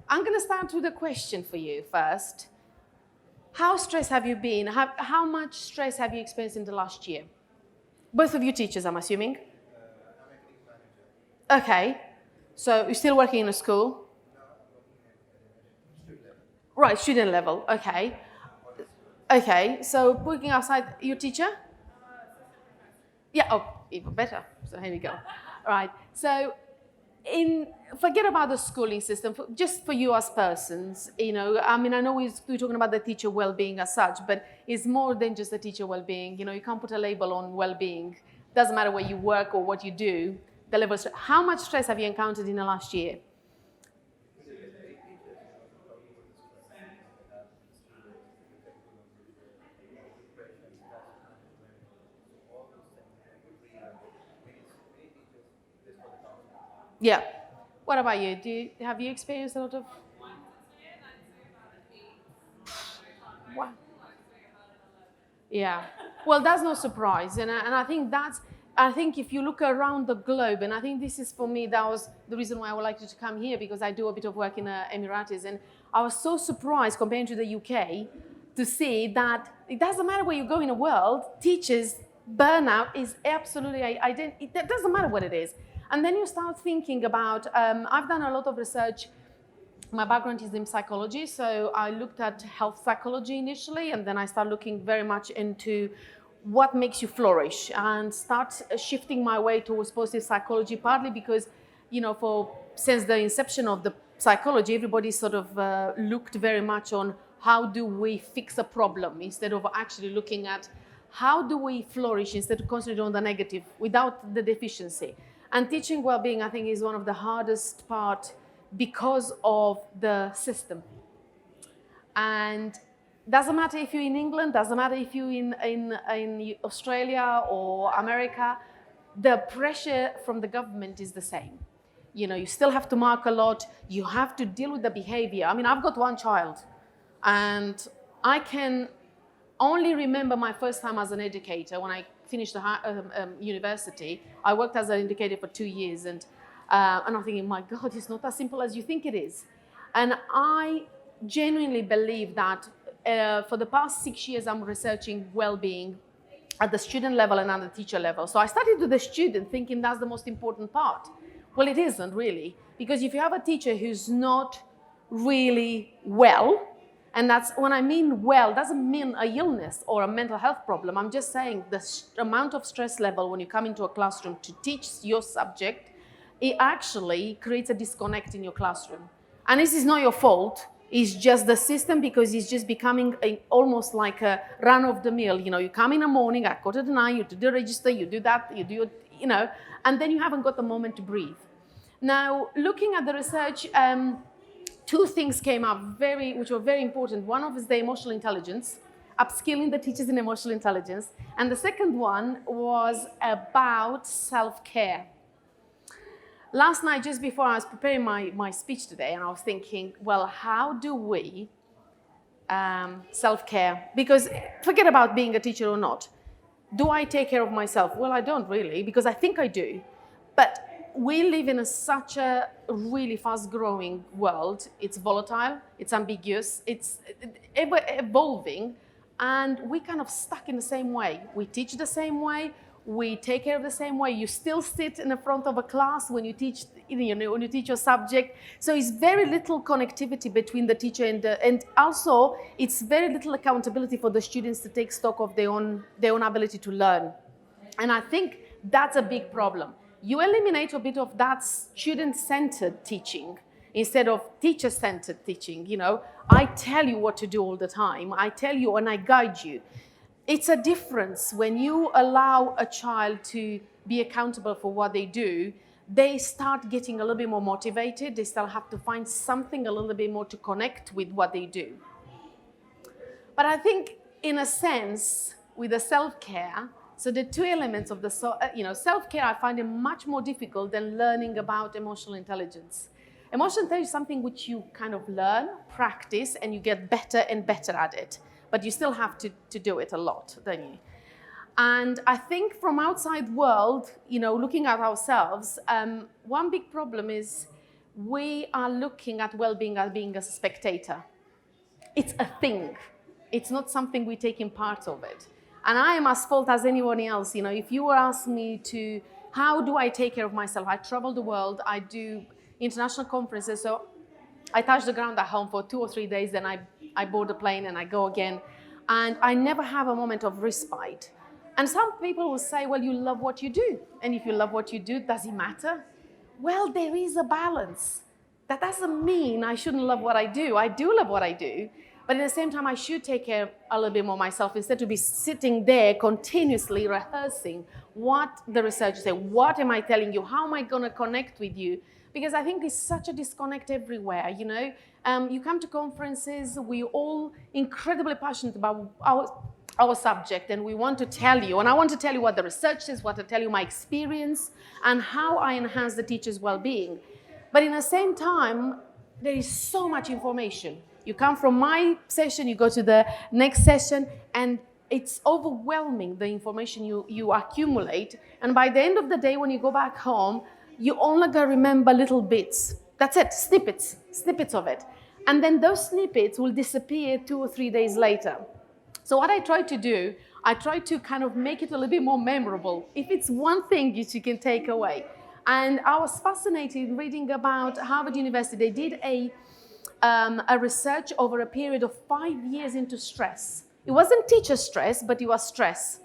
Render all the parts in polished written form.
I'm going to start with a question for you first. How stressed have you been? How much stress have you experienced in the last year? Both of you teachers, I'm assuming. Okay. So you're still working in a school? Right, student level. Okay. Okay. So working outside, your teacher? Yeah. Oh, even better. So here we go. All right. So forget about the schooling system, just for you as persons, I mean, I know we're talking about the teacher well-being as such, but it's more than just the teacher well-being. You can't put a label on well-being. Doesn't matter where you work or what you do, the level of stress. How much stress have you encountered in the last year? Yeah. What about you? Have you experienced a lot of... Wow. Yeah. Well, that's no surprise. And I think if you look around the globe, and I think this is for me, that was the reason why I would like you to come here, because I do a bit of work in Emiratis. And I was so surprised comparing to the UK to see that it doesn't matter where you go in the world, teachers burnout is absolutely, it doesn't matter what it is. And then you start thinking about, I've done a lot of research. My background is in psychology, so I looked at health psychology initially, and then I started looking very much into what makes you flourish, and start shifting my way towards positive psychology, partly because, since the inception of the psychology, everybody sort of looked very much on how do we fix a problem, instead of actually looking at how do we flourish, instead of concentrating on the negative without the deficiency. And teaching well-being, I think, is one of the hardest part, because of the system. And doesn't matter if you're in England, doesn't matter if you're in Australia or America, the pressure from the government is the same. You still have to mark a lot, you have to deal with the behavior. I mean, I've got one child, and I can only remember my first time as an educator when I finished the university. I worked as an educator for 2 years, and I'm thinking, my God, it's not as simple as you think it is. And I genuinely believe that for the past 6 years, I'm researching well-being at the student level and at the teacher level. So I started with the student, thinking that's the most important part. Well, it isn't really, because if you have a teacher who's not really well, and that's, when I mean well, doesn't mean a illness or a mental health problem. I'm just saying the amount of stress level when you come into a classroom to teach your subject, it actually creates a disconnect in your classroom. And this is not your fault. It's just the system, because it's just becoming almost like a run of the mill. You come in the morning at 8:45, you do the register, you do that, you do, and then you haven't got the moment to breathe. Now, looking at the research, two things came up which were very important. One of is the emotional intelligence, upskilling the teachers in emotional intelligence. And the second one was about self-care. Last night, just before I was preparing my speech today, and I was thinking, well, how do we self-care? Because forget about being a teacher or not. Do I take care of myself? Well, I don't really, because I think I do. But we live in such a really fast-growing world. It's volatile, it's ambiguous, it's ever evolving, and we kind of stuck in the same way. We teach the same way, we take care of the same way. You still sit in the front of a class when you teach, when you teach your subject. So it's very little connectivity between the teacher and also it's very little accountability for the students to take stock of their own ability to learn. And I think that's a big problem. You eliminate a bit of that student-centered teaching instead of teacher-centered teaching. I tell you what to do all the time. I tell you and I guide you. It's a difference when you allow a child to be accountable for what they do. They start getting a little bit more motivated. They still have to find something a little bit more to connect with what they do. But I think, in a sense, with the self-care, so the two elements of the self-care, I find it much more difficult than learning about emotional intelligence. Emotional intelligence is something which you kind of learn, practice, and you get better and better at it. But you still have to do it a lot, don't you? And I think from outside world, looking at ourselves, one big problem is we are looking at well-being as being a spectator. It's a thing. It's not something we take in part of it. And I am as fault as anyone else. You know, if you were asking me to, how do I take care of myself? I travel the world, I do international conferences. So I touch the ground at home for 2 or 3 days, then I board a plane and I go again. And I never have a moment of respite. And some people will say, well, you love what you do. And if you love what you do, does it matter? Well, there is a balance. That doesn't mean I shouldn't love what I do. I do love what I do. But at the same time, I should take care a little bit more myself instead to be sitting there continuously rehearsing what the researchers say. What am I telling you? How am I going to connect with you? Because I think there's such a disconnect everywhere, you know. You come to conferences, we're all incredibly passionate about our subject, and we want to tell you, and I want to tell you what the research says, what to tell you my experience, and how I enhance the teacher's well-being. But in the same time, there is so much information. You come from my session, you go to the next session, and it's overwhelming, the information you accumulate. And by the end of the day, when you go back home, you only gonna remember little bits. That's it, snippets of it. And then those snippets will disappear 2 or 3 days later. So what I try to do, I try to kind of make it a little bit more memorable. If it's one thing you can take away. And I was fascinated reading about Harvard University. They did a research over a period of 5 years into stress. It wasn't teacher stress, but it was stress.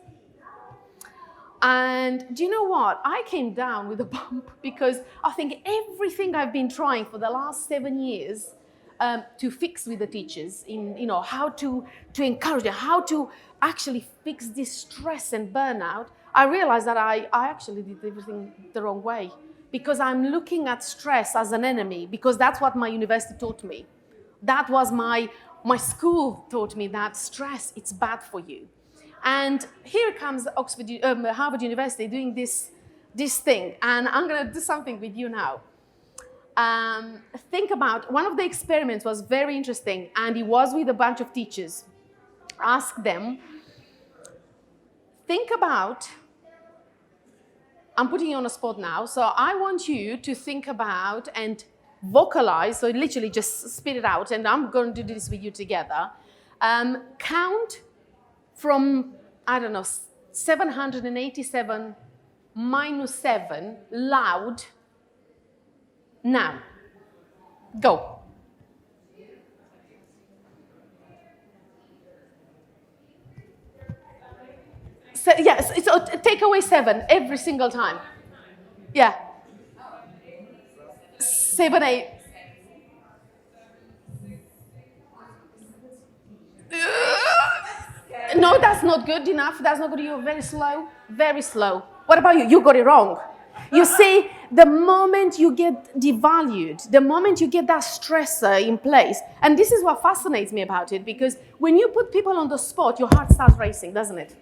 And do you know what? I came down with a bump because I think everything I've been trying for the last 7 years to fix with the teachers, in how to encourage them, how to actually fix this stress and burnout, I realized that I actually did everything the wrong way. Because I'm looking at stress as an enemy, because that's what my university taught me. That was my school taught me, that stress, it's bad for you. And here comes Harvard University doing this thing. And I'm going to do something with you now. Think about, one of the experiments was very interesting, and it was with a bunch of teachers. Ask them, think about, I'm putting you on a spot now, so I want you to think about and vocalize, so literally just spit it out, and I'm going to do this with you together. Count from, 787 minus 7, loud. Now, go. So, yes, it's take away 7 every single time. Yeah. 7, 8. No, that's not good enough. That's not good. You're very slow. Very slow. What about you? You got it wrong. You see, the moment you get devalued, the moment you get that stressor in place, and this is what fascinates me about it, because when you put people on the spot, your heart starts racing, doesn't it?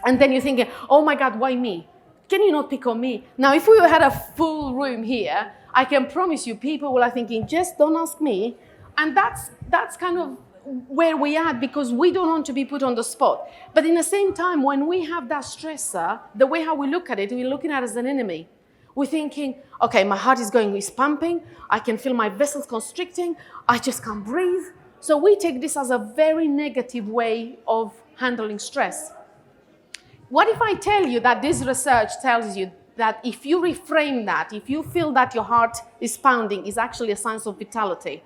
And then you're thinking, oh my God, why me? Can you not pick on me? Now, if we had a full room here, I can promise you people are thinking, just don't ask me. And that's kind of where we are, because we don't want to be put on the spot. But in the same time, when we have that stressor, the way how we look at it, we're looking at it as an enemy. We're thinking, okay, my heart is pumping, I can feel my vessels constricting, I just can't breathe. So we take this as a very negative way of handling stress. What if I tell you that this research tells you that if you reframe that, if you feel that your heart is pounding, is actually a sense of vitality,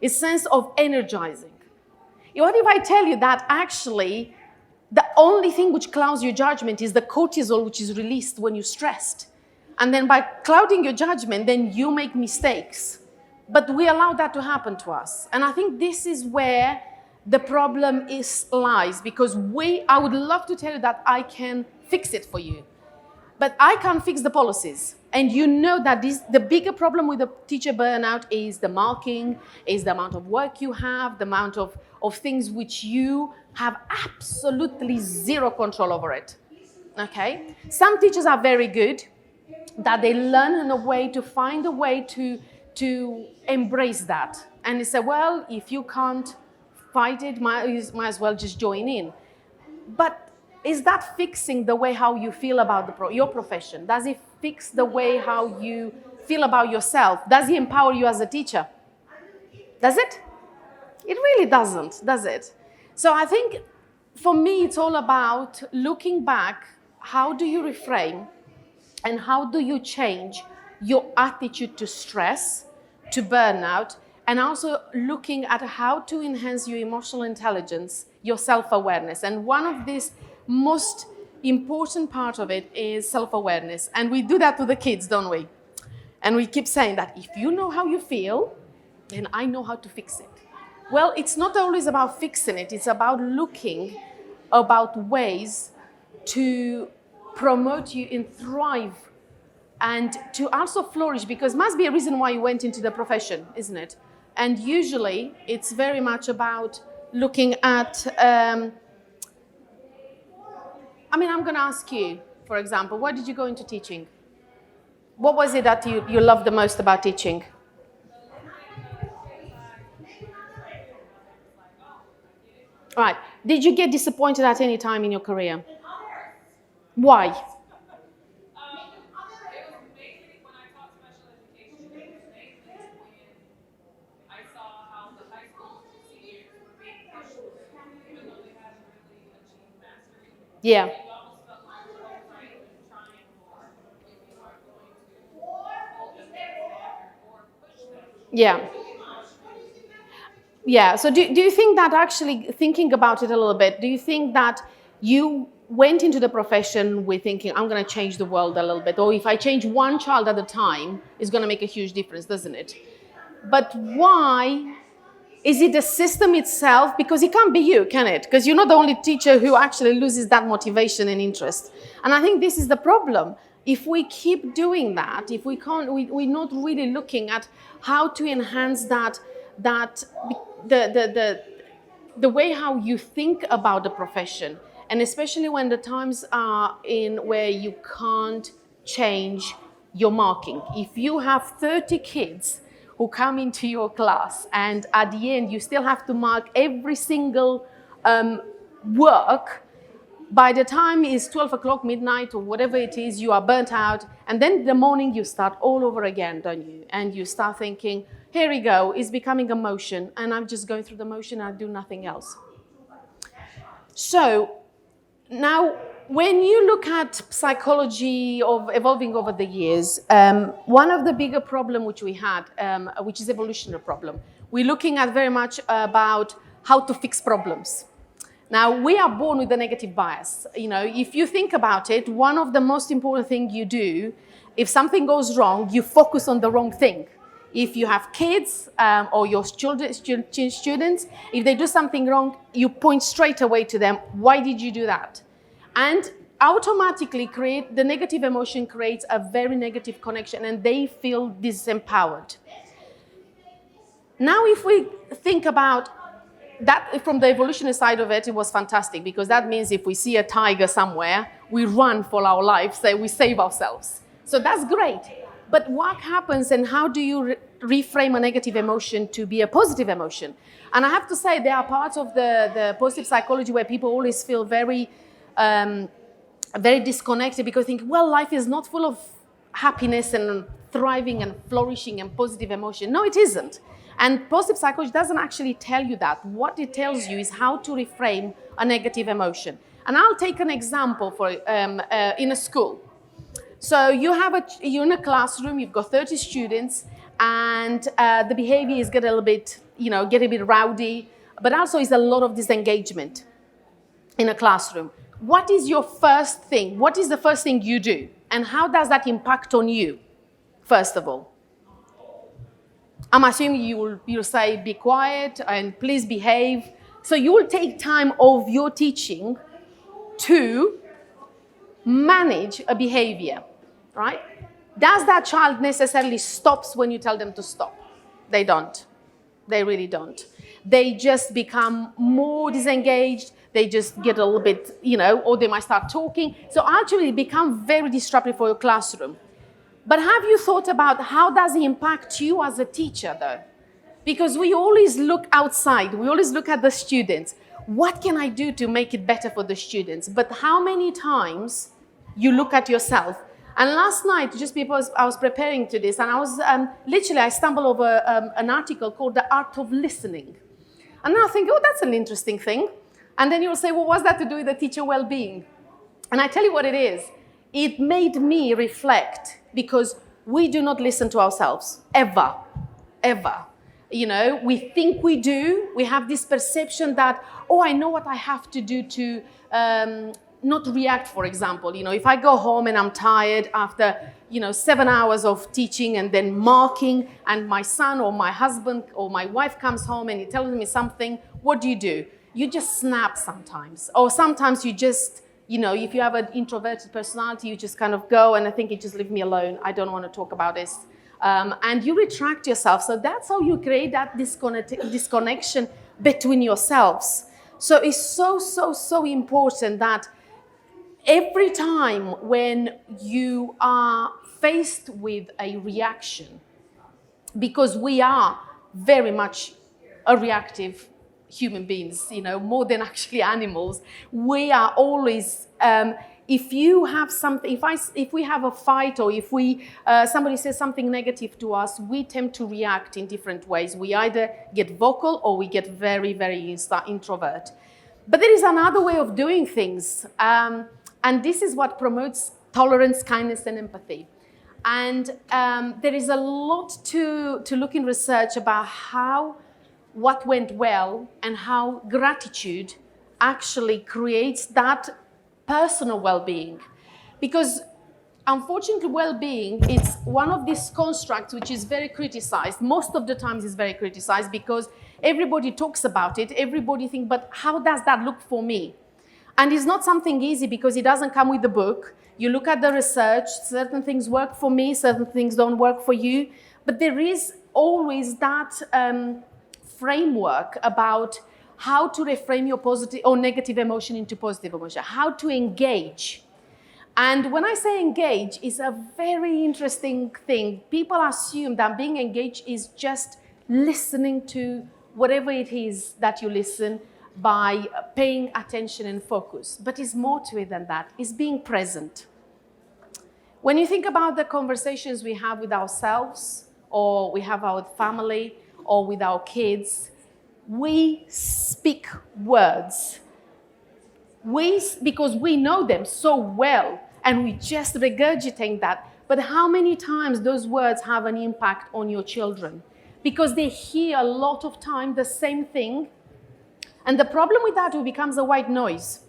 a sense of energizing? What if I tell you that actually the only thing which clouds your judgment is the cortisol which is released when you're stressed? And then by clouding your judgment, then you make mistakes. But we allow that to happen to us. And I think this is where the problem lies, because I would love to tell you that I can fix it for you. But I can't fix the policies. And you know that the bigger problem with the teacher burnout is the marking, is the amount of work you have, the amount of things which you have absolutely zero control over it. Okay? Some teachers are very good, that they learn in a way to find a way to embrace that. And they say, well, if you can't fight it, might as well just join in. But is that fixing the way how you feel about your profession? Does it fix the way how you feel about yourself, does it empower you as a teacher? Does it? It really doesn't, does it? So I think for me, it's all about looking back, how do you reframe and how do you change your attitude to stress, to burnout, and also looking at how to enhance your emotional intelligence, your self-awareness. And one of these most important part of it is self-awareness. And we do that to the kids, don't we? And we keep saying that if you know how you feel, then I know how to fix it. Well, it's not always about fixing it. It's about looking about ways to promote you and thrive and to also flourish, because must be a reason why you went into the profession, isn't it? And usually it's very much about looking at, I'm going to ask you, for example, why did you go into teaching? What was it that you loved the most about teaching? Right. Did you get disappointed at any time in your career? Why? Yeah. Yeah. Yeah. So do you think that, actually thinking about it a little bit, do you think that you went into the profession with thinking, I'm going to change the world a little bit, or if I change one child at a time, it's going to make a huge difference, doesn't it? But why? Is it the system itself? Because it can't be you, can it? Because you're not the only teacher who actually loses that motivation and interest. And I think this is the problem. If we keep doing that, if we can't, we're not really looking at how to enhance the way how you think about the profession, and especially when the times are in where you can't change your marking. If you have 30 kids who come into your class and at the end you still have to mark every single work, by the time it's 12 o'clock, midnight, or whatever it is, you are burnt out. And then in the morning you start all over again, don't you? And you start thinking, here we go, it's becoming a motion, and I'm just going through the motion and I do nothing else. So now, when you look at psychology of evolving over the years, one of the bigger problem which we had, which is evolutionary problem, we're looking at very much about how to fix problems. Now, we are born with a negative bias. You know, if you think about it, one of the most important things you do, if something goes wrong, you focus on the wrong thing. If you have kids or your students, if they do something wrong, you point straight away to them. Why did you do that? And automatically the negative emotion creates a very negative connection, and they feel disempowered. Now, if we think about that from the evolutionary side of it, it was fantastic, because that means if we see a tiger somewhere, we run for our lives, so we save ourselves. So that's great. But what happens, and how do you reframe a negative emotion to be a positive emotion? And I have to say, there are parts of the positive psychology where people always feel very disconnected, because they think, well, life is not full of happiness and thriving and flourishing and positive emotion. No, it isn't. And positive psychology doesn't actually tell you that. What it tells you is how to reframe a negative emotion. And I'll take an example for in a school. So you're in a classroom, you've got 30 students, and the behavior is get a bit rowdy, but also is a lot of disengagement in a classroom. What is your first thing? What is the first thing you do? And how does that impact on you, first of all? I'm assuming you'll say, be quiet and please behave. So you will take time of your teaching to manage a behavior, right? Does that child necessarily stops when you tell them to stop? They don't. They really don't. They just become more disengaged. They just get a little bit, or they might start talking. So actually become very disruptive for your classroom. But have you thought about how does it impact you as a teacher, though? Because we always look outside. We always look at the students. What can I do to make it better for the students? But how many times you look at yourself, And last night, just because I was preparing to this, and I was I stumbled over an article called The Art of Listening. And now I think, oh, that's an interesting thing. And then you'll say, well, what's that to do with the teacher well-being? And I tell you what it is. It made me reflect, because we do not listen to ourselves, ever, ever. You know, we think we do. We have this perception that, oh, I know what I have to do to not react, for example. You know, if I go home and I'm tired after, 7 hours of teaching and then marking, and my son or my husband or my wife comes home and he tells me something, what do? You just snap sometimes. Or sometimes you just, if you have an introverted personality, you just kind of go and I think you just leave me alone. I don't want to talk about this. And you retract yourself. So that's how you create that disconnection between yourselves. So it's so important that every time when you are faced with a reaction, because we are very much a reactive human beings, more than actually animals, we are always, if you have something, if we have a fight, or if somebody says something negative to us, we tend to react in different ways. We either get vocal or we get very, very introvert. But there is another way of doing things. And this is what promotes tolerance, kindness, and empathy. And there is a lot to look in research about what went well and how gratitude actually creates that personal well-being. Because unfortunately, well-being is one of these constructs which is very criticized. Most of the times it's very criticized because everybody talks about it, everybody thinks, but how does that look for me? And it's not something easy because it doesn't come with the book. You look at the research, certain things work for me, certain things don't work for you. But there is always that framework about how to reframe your positive or negative emotion into positive emotion, how to engage. And when I say engage, it's a very interesting thing. People assume that being engaged is just listening to whatever it is that you listen, by paying attention and focus. But it's more to it than that. It's being present. When you think about the conversations we have with ourselves, or we have our family, or with our kids, we speak words. Because we know them so well, and we just regurgitate that. But how many times those words have an impact on your children? Because they hear a lot of time the same thing. And the problem with that, it becomes a white noise.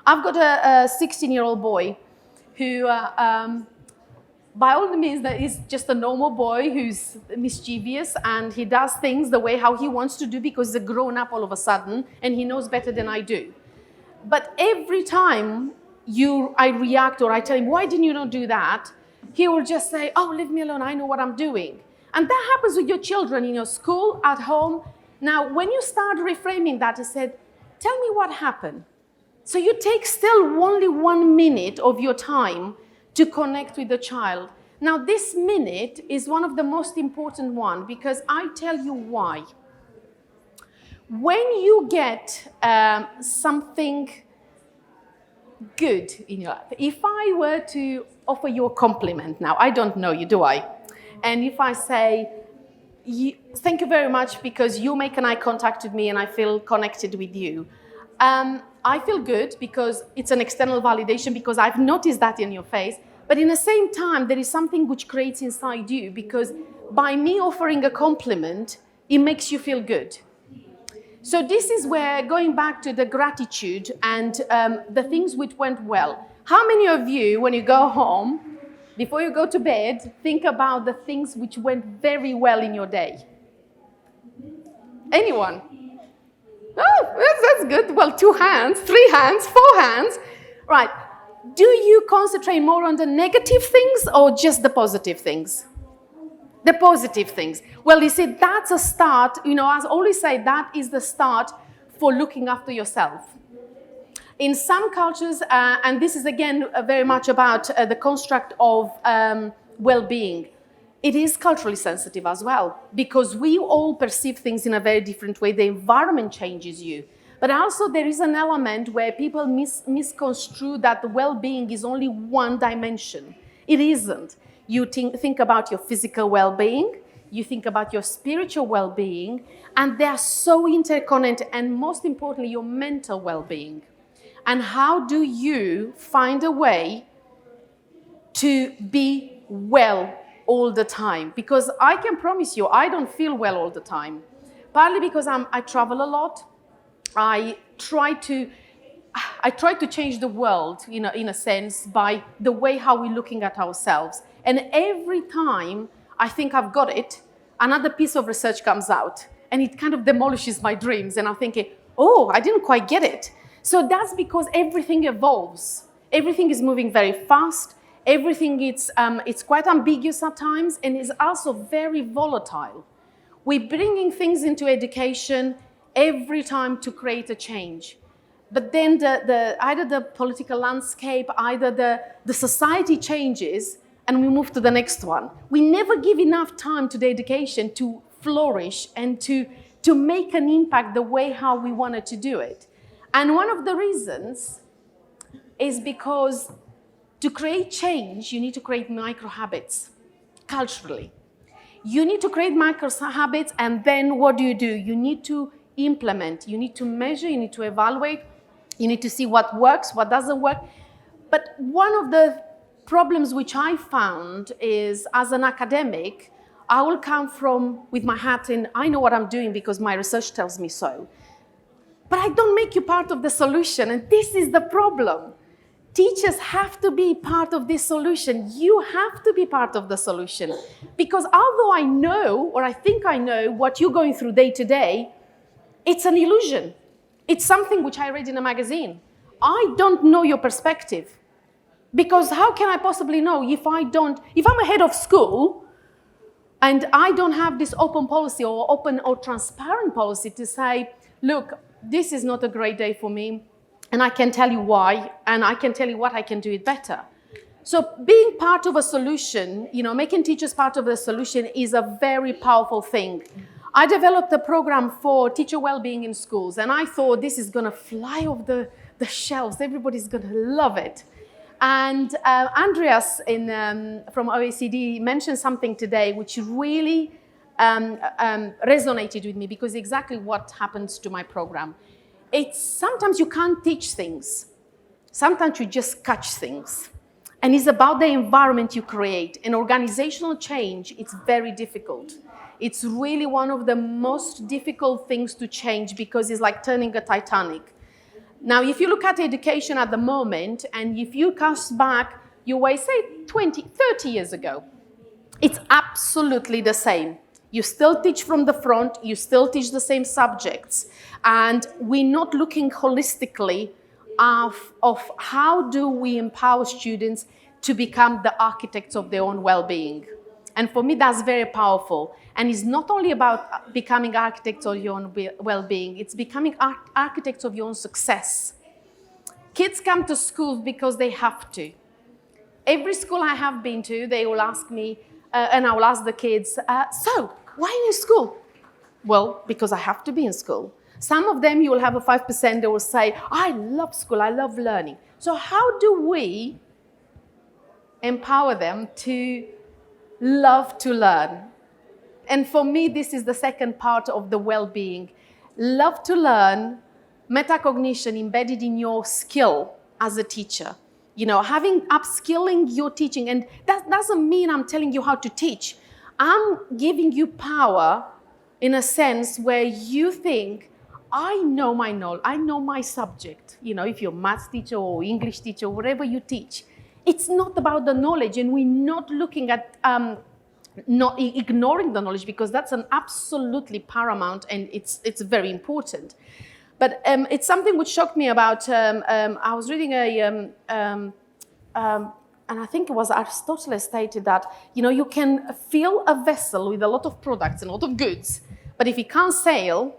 I've got a 16-year-old boy who, by all means, that is just a normal boy who's mischievous, and he does things the way how he wants to do because he's a grown-up all of a sudden, and he knows better than I do. But every time I react or I tell him, why didn't you not do that? He will just say, oh, leave me alone, I know what I'm doing. And that happens with your children in your school, at home. Now, when you start reframing that, you said, tell me what happened. So you take still only 1 minute of your time to connect with the child. Now, this minute is one of the most important ones because I tell you why. When you get something good in your life, if I were to offer you a compliment now, I don't know you, do I? And if I say, thank you very much because you make an eye contact with me and I feel connected with you. I feel good because it's an external validation because I've noticed that in your face. But in the same time, there is something which creates inside you because by me offering a compliment, it makes you feel good. So this is where, going back to the gratitude and the things which went well. How many of you, when you go home, before you go to bed, think about the things which went very well in your day? Anyone? Oh, that's good. Well, 2 hands, 3 hands, 4 hands. Right. Do you concentrate more on the negative things or just the positive things? The positive things. Well, you see, that's a start. As I always say, that is the start for looking after yourself. In some cultures, and this is again very much about the construct of well-being, it is culturally sensitive as well, because we all perceive things in a very different way. The environment changes you. But also there is an element where people misconstrue that the well-being is only one dimension. It isn't. You think about your physical well-being, you think about your spiritual well-being, and they are so interconnected, and most importantly, your mental well-being. And how do you find a way to be well all the time? Because I can promise you, I don't feel well all the time. Partly because I travel a lot. I try to change the world, in a sense, by the way how we're looking at ourselves. And every time I think I've got it, another piece of research comes out, and it kind of demolishes my dreams. And I'm thinking, oh, I didn't quite get it. So that's because everything evolves. Everything is moving very fast. Everything it's quite ambiguous at times, and is also very volatile. We're bringing things into education every time to create a change. But then either the political landscape, either the society changes, and we move to the next one. We never give enough time to the education to flourish and to make an impact the way how we wanted to do it. And one of the reasons is because to create change, you need to create micro habits culturally. You need to create micro habits, and then what do? You need to implement, you need to measure, you need to evaluate, you need to see what works, what doesn't work. But one of the problems which I found is, as an academic, I will come with my hat in, I know what I'm doing because my research tells me so. But I don't make you part of the solution, and this is the problem. Teachers have to be part of this solution. You have to be part of the solution. Because although I know, or I think I know, what you're going through day to day, it's an illusion. It's something which I read in a magazine. I don't know your perspective. Because how can I possibly know if I'm a head of school and I don't have this open policy or open or transparent policy to say, look, this is not a great day for me, and I can tell you why, and I can tell you what I can do it better. So being part of a solution, making teachers part of the solution is a very powerful thing. I developed a program for teacher well-being in schools, and I thought this is going to fly off the shelves. Everybody's going to love it. And Andreas from OECD mentioned something today which really resonated with me, because exactly what happens to my program. It's sometimes you can't teach things. Sometimes you just catch things. And it's about the environment you create. And organizational change, it's very difficult. It's really one of the most difficult things to change, because it's like turning a Titanic. Now, if you look at education at the moment, and if you cast back your way, say 20, 30 years ago, it's absolutely the same. You still teach from the front, you still teach the same subjects, and we're not looking holistically of how do we empower students to become the architects of their own well-being. And for me, that's very powerful. And it's not only about becoming architects of your own well-being, it's becoming architects of your own success. Kids come to school because they have to. Every school I have been to, they will ask me, and I will ask the kids, so, why are you in school? Well, because I have to be in school. Some of them, you will have a 5%, they will say, I love school, I love learning. So how do we empower them to love to learn? And for me, this is the second part of the well-being. Love to learn, metacognition embedded in your skill as a teacher. Upskilling your teaching. And that doesn't mean I'm telling you how to teach. I'm giving you power in a sense where you think, I know my knowledge, I know my subject. If you're a maths teacher or English teacher, whatever you teach, it's not about the knowledge, and we're not looking at not ignoring the knowledge, because that's an absolutely paramount, and it's very important. But it's something which shocked me about, I was reading and I think it was Aristotle stated that, you can fill a vessel with a lot of products and a lot of goods, but if it can't sail,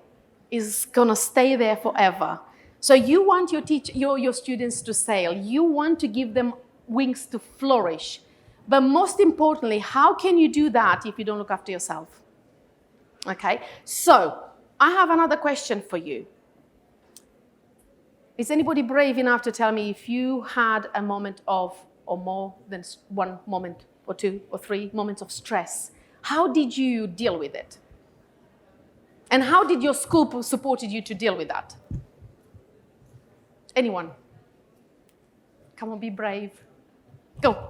it's gonna stay there forever. So you want your students to sail. You want to give them wings to flourish. But most importantly, how can you do that if you don't look after yourself? Okay, so I have another question for you. Is anybody brave enough to tell me if you had a moment of or more than one moment or two or three moments of stress. How did you deal with it? And how did your school supported you to deal with that? Anyone? Come on, be brave. Go.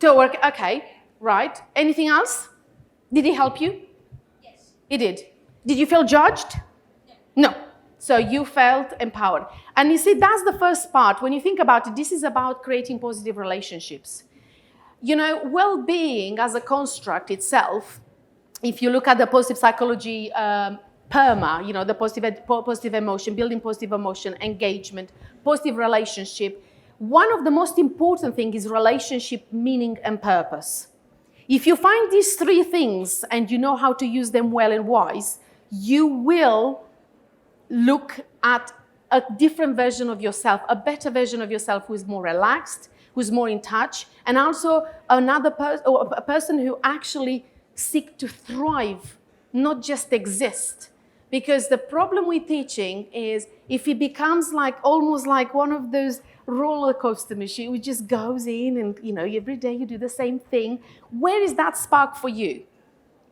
To a work, okay, right. Anything else? Did he help you? Yes. He did. Did you feel judged? No. So you felt empowered. And you see, that's the first part. When you think about it, this is about creating positive relationships. You know, well-being as a construct itself, if you look at the positive psychology, PERMA, you know, the positive emotion, building positive emotion, engagement, positive relationship, one of the most important things is relationship, meaning, and purpose. If you find these three things and you know how to use them well and wise, you will look at a different version of yourself, a better version of yourself who is more relaxed, who's more in touch, and also a person who actually seek to thrive, not just exist. Because the problem with teaching is if it becomes like almost like one of those roller coaster machines, which just goes in and, you know, every day you do the same thing, where is that spark for you?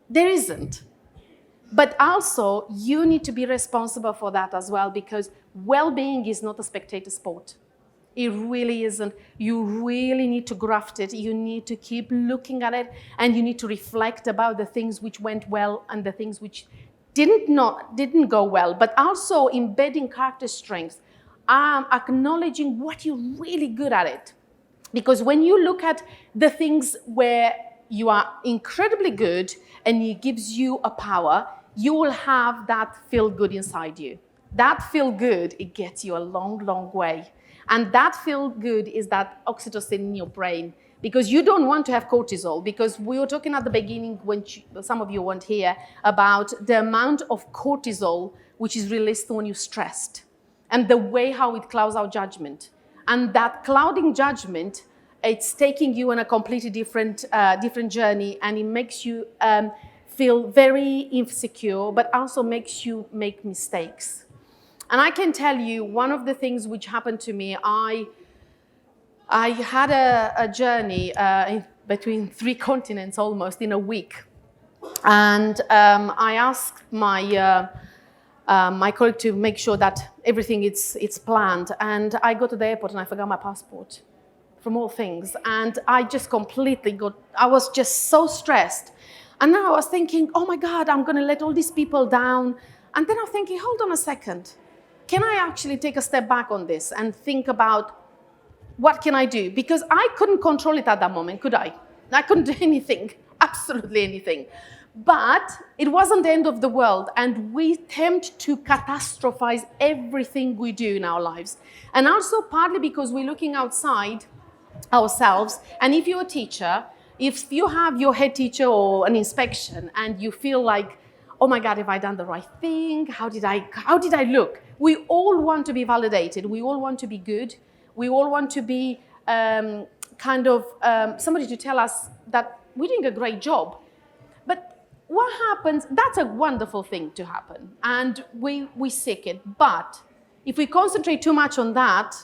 There isn't. But also, you need to be responsible for that as well, because well-being is not a spectator sport. It really isn't. You really need to graft it. You need to keep looking at it, and you need to reflect about the things which went well and the things which didn't go well, but also embedding character strengths, acknowledging what you're really good at it. Because when you look at the things where you are incredibly good and it gives you a power, you will have that feel good inside you. That feel good, it gets you a long, long way. And that feel good is that oxytocin in your brain, because you don't want to have cortisol, because we were talking at the beginning when some of you weren't here about the amount of cortisol which is released when you're stressed and the way how it clouds our judgment. And that clouding judgment, it's taking you on a completely different journey, and it makes you feel very insecure, but also makes you make mistakes. And I can tell you, one of the things which happened to me, I had a journey between 3 continents almost in a week. And I asked my colleague to make sure that everything it's planned. And I got to the airport and I forgot my passport, from all things. And I just I was just so stressed. And now I was thinking, oh my God, I'm going to let all these people down. And then I'm thinking, hold on a second. Can I actually take a step back on this and think about what can I do? Because I couldn't control it at that moment, could I? I couldn't do anything, absolutely anything. But it wasn't the end of the world, and we tend to catastrophize everything we do in our lives. And also partly because we're looking outside ourselves, and if you're a teacher, if you have your head teacher or an inspection and you feel like, oh my God, have I done the right thing? How did I look? We all want to be validated. We all want to be good. We all want to be somebody to tell us that we're doing a great job. But what happens, that's a wonderful thing to happen. And we seek it. But if we concentrate too much on that,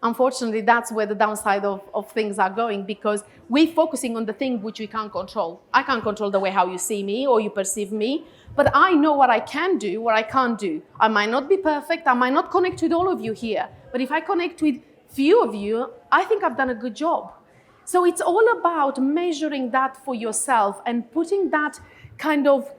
unfortunately, that's where the downside of things are going, because we're focusing on the thing which we can't control. I can't control the way how you see me or you perceive me, but I know what I can do, what I can't do. I might not be perfect. I might not connect with all of you here, but if I connect with few of you, I think I've done a good job. So it's all about measuring that for yourself and putting that kind of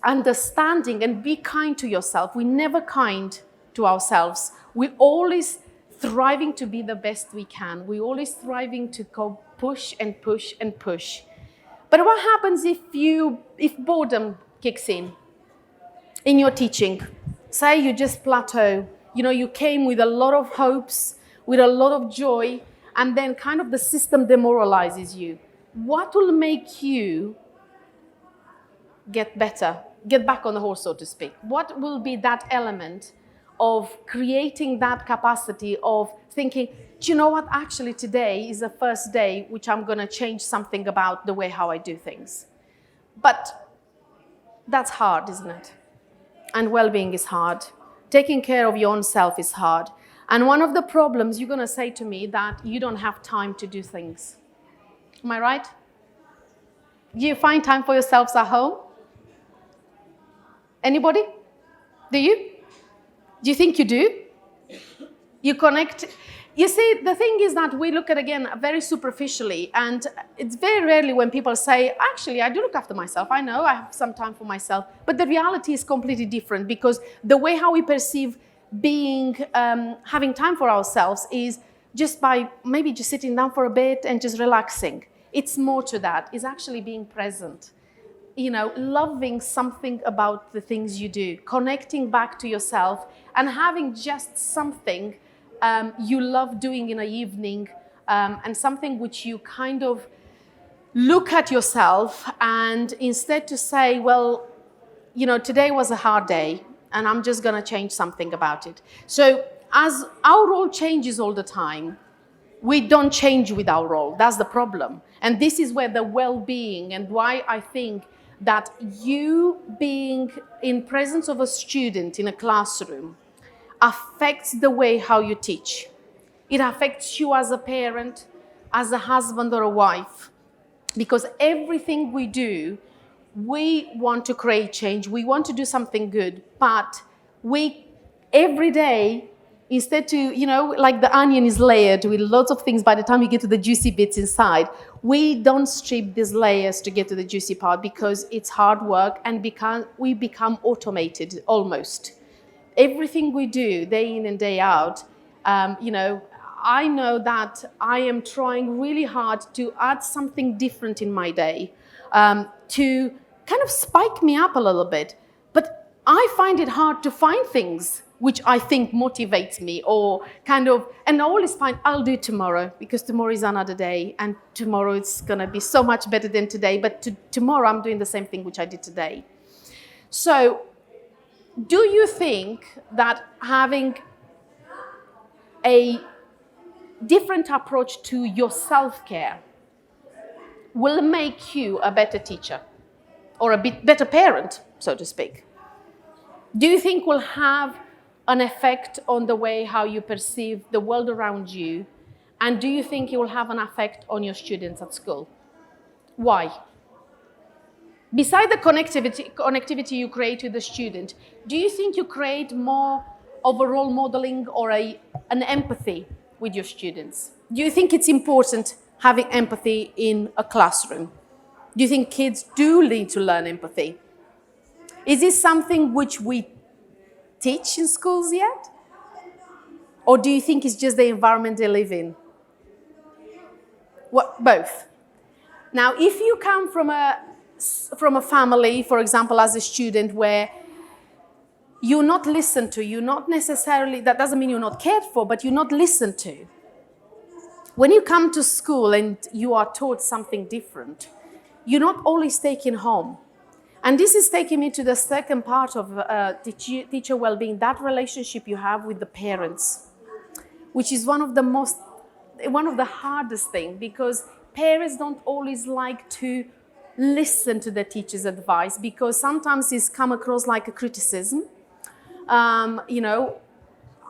understanding, and be kind to yourself. We're never kind to ourselves. We're always thriving to be the best we can. We're always thriving to go push and push and push. But what happens if boredom kicks in your teaching? Say you just plateau. You know, you came with a lot of hopes, with a lot of joy, and then kind of the system demoralizes you. What will make you get better, get back on the horse, so to speak? What will be that element of creating that capacity of thinking, do you know what, actually today is the first day which I'm going to change something about the way how I do things? But that's hard, isn't it? And well-being is hard. Taking care of your own self is hard. And one of the problems, you're going to say to me that you don't have time to do things. Am I right? Do you find time for yourselves at home? Anybody? Do you? Do you think you do? You connect. You see, the thing is that we look at, again, very superficially, and it's very rarely when people say, actually, I do look after myself. I know I have some time for myself. But the reality is completely different, because the way how we perceive being, having time for ourselves is just by maybe just sitting down for a bit and just relaxing. It's more to that. It's actually being present. You know, loving something about the things you do, connecting back to yourself, and having just something you love doing in an evening, and something which you kind of look at yourself, and instead to say, well, you know, today was a hard day and I'm just going to change something about it. So as our role changes all the time, we don't change with our role. That's the problem. And this is where the well-being, and why I think that you being in presence of a student in a classroom affects the way how you teach. It affects you as a parent, as a husband or a wife, because everything we do, we want to create change. We want to do something good, but we, every day, instead to, you know, like the onion is layered with lots of things, by the time you get to the juicy bits inside, we don't strip these layers to get to the juicy part, because it's hard work, and we become automated almost. Everything we do day in and day out, you know, I know that I am trying really hard to add something different in my day, to kind of spike me up a little bit. But I find it hard to find things which I think motivates me, or kind of, and I always find I'll do it tomorrow, because tomorrow is another day, and tomorrow it's going to be so much better than today, but tomorrow I'm doing the same thing which I did today. So do you think that having a different approach to your self-care will make you a better teacher, or a bit better parent, so to speak? Do you think will have an effect on the way how you perceive the world around you? And do you think it will have an effect on your students at school? Why? Beside the connectivity you create with the student, do you think you create more of a role modeling or an empathy with your students? Do you think it's important having empathy in a classroom? Do you think kids do need to learn empathy? Is this something which we teach in schools yet? Or do you think it's just the environment they live in? What, both. Now, if you come from a family, for example, as a student, where you're not listened to, you're not necessarily, that doesn't mean you're not cared for, but you're not listened to. When you come to school and you are taught something different, you're not always taken home. And this is taking me to the second part of teacher well-being, that relationship you have with the parents, which is one of the hardest things, because parents don't always like to listen to the teacher's advice, because sometimes it's come across like a criticism. You know,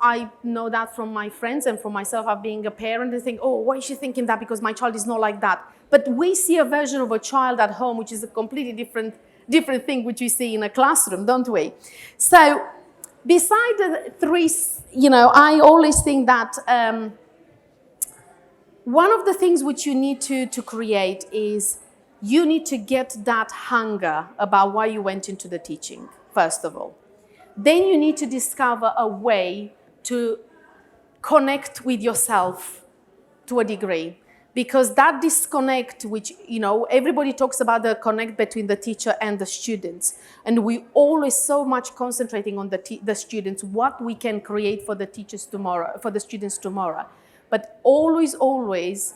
I know that from my friends and from myself, of being a parent, and think, oh, why is she thinking that, because my child is not like that. But we see a version of a child at home, which is a completely different thing which we see in a classroom, don't we? So beside the three, you know, I always think that one of the things which you need to create is you need to get that hunger about why you went into the teaching, first of all. Then you need to discover a way to connect with yourself to a degree. Because that disconnect, which, you know, everybody talks about the connect between the teacher and the students. And we always so much concentrating on the students, what we can create for the teachers tomorrow, for the students tomorrow. But always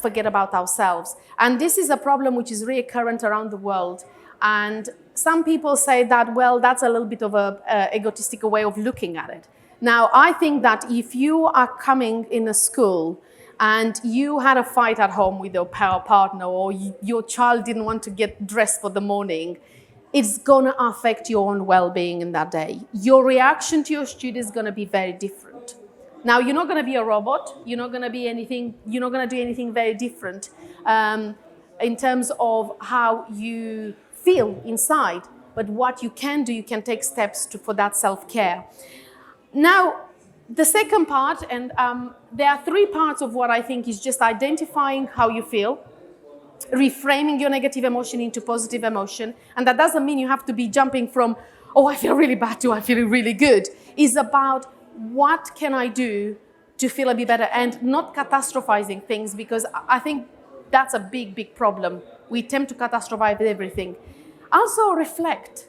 forget about ourselves. And this is a problem which is recurrent around the world. And some people say that, well, that's a little bit of a egotistical way of looking at it. Now, I think that if you are coming in a school and you had a fight at home with your partner, or your child didn't want to get dressed for the morning, it's going to affect your own well-being in that day. Your reaction to your student is going to be very different. Now, you're not going to be a robot. You're not going to be anything. You're not going to do anything very different in terms of how you feel inside. But what you can do, you can take steps for that self-care. Now, the second part, and there are three parts of what I think is just identifying how you feel, reframing your negative emotion into positive emotion. And that doesn't mean you have to be jumping from, oh, I feel really bad to I feel really good. It's about what can I do to feel a bit better, and not catastrophizing things, because I think that's a big, big problem. We tend to catastrophize everything. Also reflect.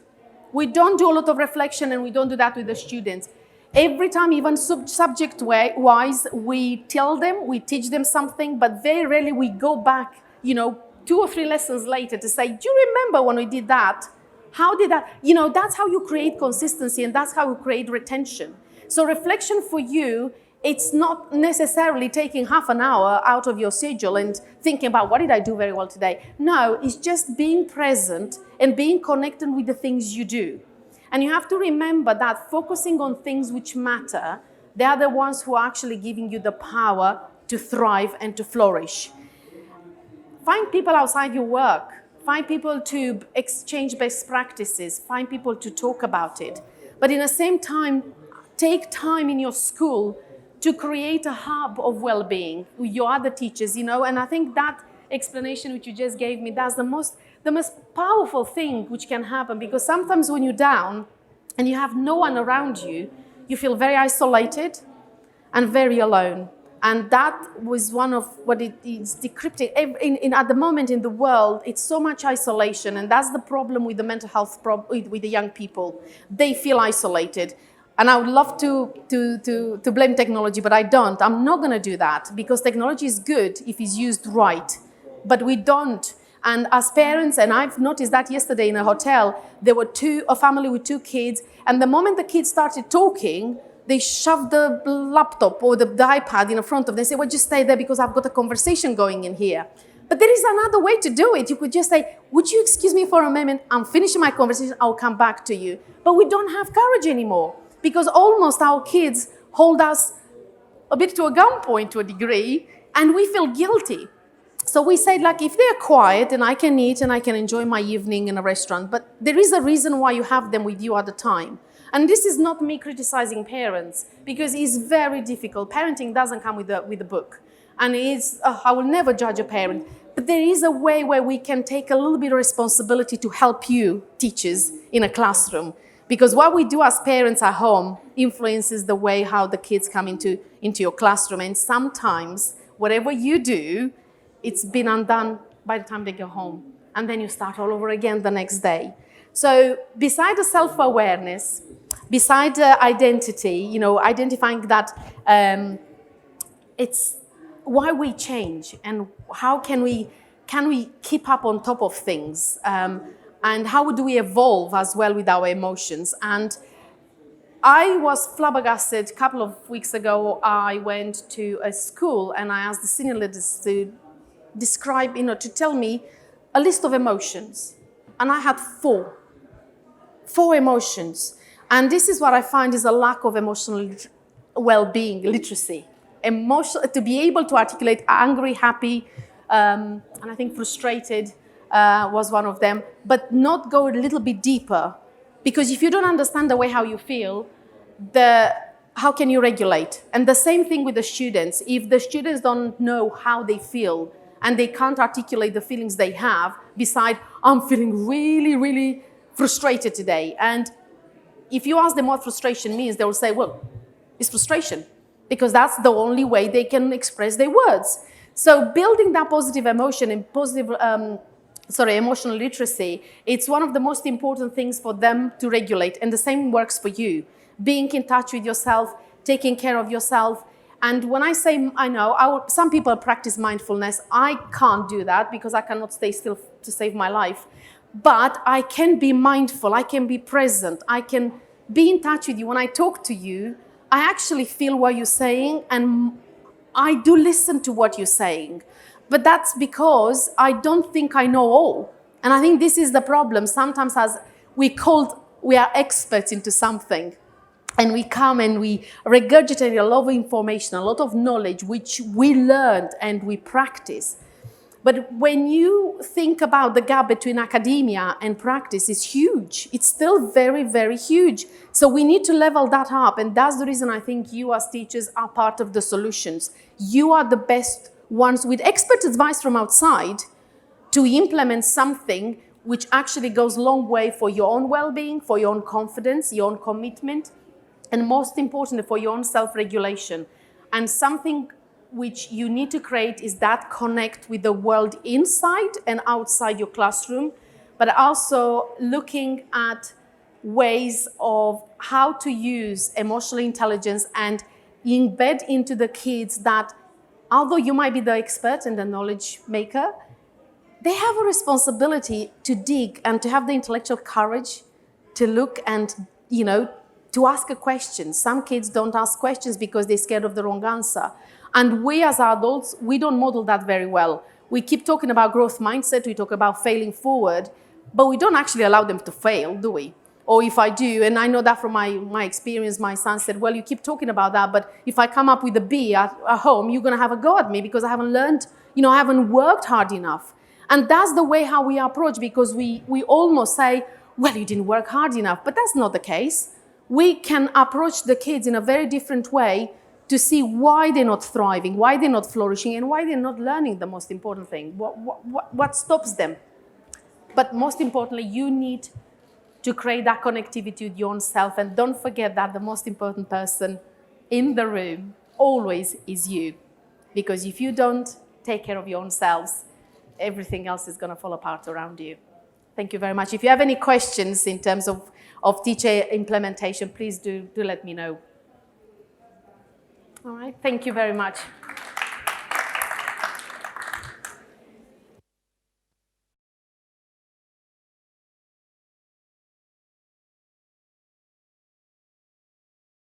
We don't do a lot of reflection, and we don't do that with the students. Every time, even subject-wise, we tell them, we teach them something, but very rarely we go back, 2 or 3 lessons later to say, do you remember when we did that? How did that? That's how you create consistency, and that's how you create retention. So reflection for you, it's not necessarily taking half an hour out of your schedule and thinking about what did I do very well today. No, it's just being present and being connected with the things you do. And you have to remember that focusing on things which matter, they are the ones who are actually giving you the power to thrive and to flourish. Find people outside your work. Find people to exchange best practices. Find people to talk about it. But in the same time, take time in your school to create a hub of well-being with your other teachers, and I think that explanation which you just gave me, that's the most powerful thing which can happen, because sometimes when you're down and you have no one around you, you feel very isolated and very alone. And that was one of what it's decrypting. At the moment in the world, it's so much isolation, and that's the problem with the mental health with the young people. They feel isolated. And I would love to blame technology, but I don't. I'm not going to do that, because technology is good if it's used right. But we don't. And as parents, and I've noticed that yesterday in a hotel, there were a family with 2 kids, and the moment the kids started talking, they shoved the laptop or the iPad in front of them. They said, well, just stay there because I've got a conversation going in here. But there is another way to do it. You could just say, would you excuse me for a moment? I'm finishing my conversation. I'll come back to you. But we don't have courage anymore, because almost our kids hold us a bit to a gunpoint to a degree, and we feel guilty. So we said, if they're quiet and I can eat and I can enjoy my evening in a restaurant, but there is a reason why you have them with you at the time. And this is not me criticizing parents, because it's very difficult. Parenting doesn't come with a book. And I will never judge a parent. But there is a way where we can take a little bit of responsibility to help you, teachers, in a classroom. Because what we do as parents at home influences the way how the kids come into your classroom. And sometimes, whatever you do, it's been undone by the time they go home. And then you start all over again the next day. So beside the self-awareness, beside the identity, identifying that it's why we change, and how can we keep up on top of things, and how do we evolve as well with our emotions. And I was flabbergasted. A couple of weeks ago, I went to a school and I asked the senior leaders to describe, to tell me a list of emotions. And I had 4 emotions. And this is what I find is a lack of emotional well-being, literacy. To be able to articulate angry, happy, and I think frustrated was one of them, but not go a little bit deeper. Because if you don't understand the way how you feel, how can you regulate? And the same thing with the students. If the students don't know how they feel and they can't articulate the feelings they have, beside, I'm feeling really, really frustrated today. And if you ask them what frustration means, they will say, well, it's frustration, because that's the only way they can express their words. So building that positive emotion and emotional literacy, it's one of the most important things for them to regulate. And the same works for you. Being in touch with yourself, taking care of yourself. And when I say, some people practice mindfulness. I can't do that because I cannot stay still to save my life. But I can be mindful, I can be present, I can be in touch with you. When I talk to you, I actually feel what you're saying, and I do listen to what you're saying. But that's because I don't think I know all. And I think this is the problem. Sometimes as we are experts into something, and we come and we regurgitate a lot of information, a lot of knowledge, which we learned and we practice. But when you think about the gap between academia and practice, it's huge. It's still very, very huge. So we need to level that up. And that's the reason I think you as teachers are part of the solutions. You are the best ones with expert advice from outside to implement something which actually goes a long way for your own well-being, for your own confidence, your own commitment, and most importantly, for your own self-regulation. And something which you need to create is that connect with the world inside and outside your classroom, but also looking at ways of how to use emotional intelligence and embed into the kids that although you might be the expert and the knowledge maker, they have a responsibility to dig and to have the intellectual courage to look and, to ask a question. Some kids don't ask questions because they're scared of the wrong answer. And we as adults, we don't model that very well. We keep talking about growth mindset, we talk about failing forward, but we don't actually allow them to fail, do we? Or if I do, and I know that from my experience, my son said, well, you keep talking about that, but if I come up with a B at home, you're gonna have a go at me because I haven't learned, I haven't worked hard enough. And that's the way how we approach, because we almost say, well, you didn't work hard enough, but that's not the case. We can approach the kids in a very different way to see why they're not thriving, why they're not flourishing, and why they're not learning the most important thing. What stops them? But most importantly, you need to create that connectivity with your own self. And don't forget that the most important person in the room always is you. Because if you don't take care of your own selves, everything else is going to fall apart around you. Thank you very much. If you have any questions in terms of teacher implementation, please do let me know. All right, thank you very much.